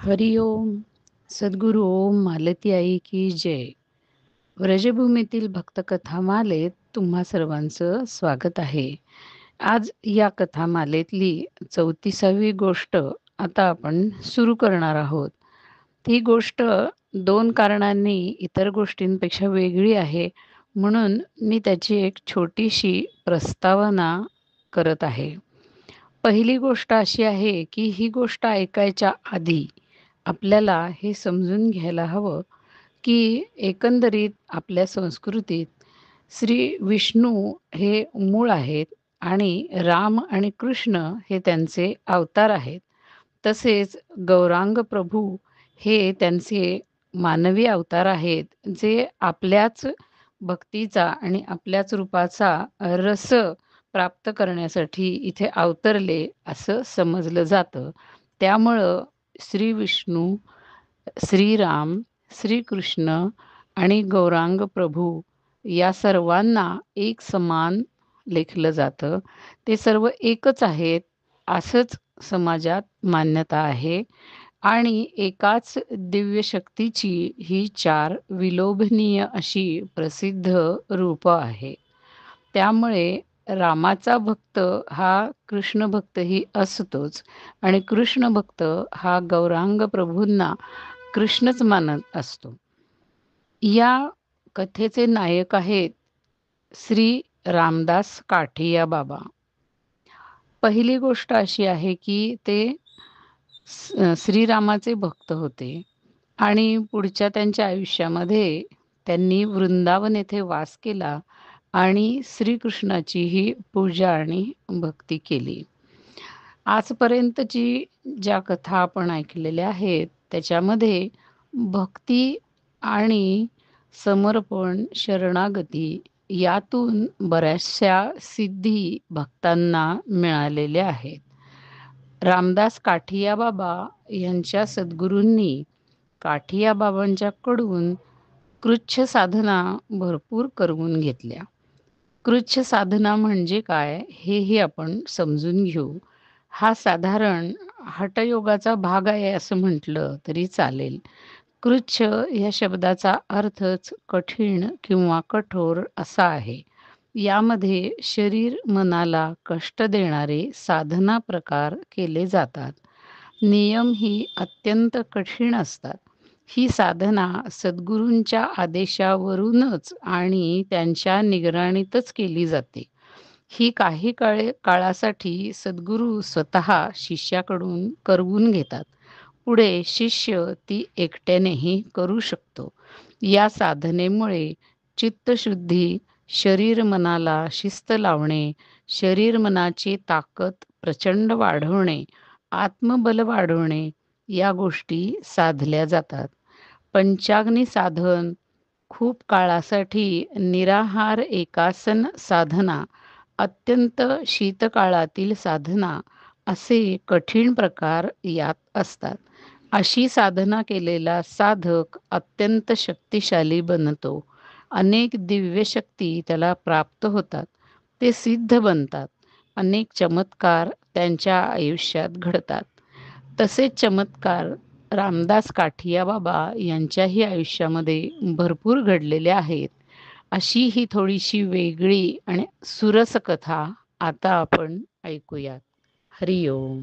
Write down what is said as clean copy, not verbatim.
हरि ओम. सद्गुरु ओम मालती आई की जय. व्रजभूमीतील भक्तकथामालेत तुम्हा सर्वांचं स्वागत आहे. आज या कथामालेतली 34वी गोष्ट आता आपण सुरू करणार आहोत. ती गोष्ट 2 कारणांनी इतर गोष्टींपेक्षा वेगळी आहे, म्हणून मी त्याची एक छोटीशी प्रस्तावना करत आहे. पहिली गोष्ट अशी आहे, की ही गोष्ट ऐकायच्या आधी आपल्याला हे समजून घ्यायला हवं, की एकंदरीत आपल्या संस्कृतीत श्री विष्णू हे मूळ आहेत आणि राम आणि कृष्ण हे त्यांचे अवतार आहेत. तसेच गौरांग प्रभू हे त्यांचे मानवी अवतार आहेत, जे आपल्याच भक्तीचा आणि आपल्याच रूपाचा रस प्राप्त करण्यासाठी इथे अवतरले असं समजलं जातं. त्यामुळं श्री विष्णू, श्रीराम, श्रीकृष्ण आणि गौरांग प्रभू या सर्वांना एक समान लेखलं जातं. ते सर्व एकच आहेत असंच समाजात मान्यता आहे आणि एकाच दिव्य शक्तीची ही 4 विलोभनीय अशी प्रसिद्ध रूपं आहे. त्यामुळे रामाचा भक्त हा कृष्ण भक्तही असतोच आणि कृष्ण भक्त हा गौरांग प्रभूंना कृष्णच मानत असतो. या कथेचे नायक आहेत श्री रामदास काठिया बाबा. पहिली गोष्ट अशी आहे की ते श्रीरामाचे भक्त होते आणि पुढच्या त्यांच्या आयुष्यामध्ये त्यांनी वृंदावन येथे वास केला आणि श्रीकृष्णाचीही पूजा आणि भक्ती केली. आजपर्यंतची ज्या कथा आपण ऐकलेल्या आहेत त्याच्यामध्ये भक्ती आणि समर्पण, शरणागती यातून बऱ्याचशा सिद्धी भक्तांना मिळालेल्या आहेत. रामदास काठिया बाबा यांच्या सद्गुरूंनी काठिया बाबांच्याकडून कृच्छ साधना भरपूर करवून घेतल्या. कृच्छ साधना म्हणजे काय हेही आपण समजून घेऊ. हा साधारण हठयोगाचा भाग आहे असं म्हटलं तरी चालेल. कृच्छ या शब्दाचा अर्थच कठीण किंवा कठोर असा आहे. यामध्ये शरीर मनाला कष्ट देणारे साधना प्रकार केले जातात. नियम ही अत्यंत कठीण असतात. ही साधना सद्गुरूंच्या आदेशावरूनच आणि त्यांच्या निगराणीतच केली जाते. ही काही काळासाठी सद्गुरू स्वतः शिष्याकडून करवून घेतात. पुढे शिष्य ती एकट्यानेही करू शकतो. या साधनेमुळे चित्तशुद्धी, शरीर मनाला शिस्त लावणे, शरीर मनाची ताकद प्रचंड वाढवणे, आत्मबल वाढवणे या गोष्टी साधल्या जातात. पंचाग्नी साधन, खूप काळासाठी निराहार एकासन साधना, अत्यंत शीतकाळातील साधना असे कठीण प्रकार यात असतात. अशी साधना केलेला साधक अत्यंत शक्तिशाली बनतो. अनेक दिव्य शक्ती त्याला प्राप्त होतात. ते सिद्ध बनतात. अनेक चमत्कार त्यांच्या आयुष्यात घडतात. तसेच चमत्कार रामदास काठिया बाबा यांच्याही आयुष्यामध्ये भरपूर घडलेले आहेत. अशी ही थोडीशी वेगळी आणि सुरस कथा आता आपण ऐकूयात. हरि ओम.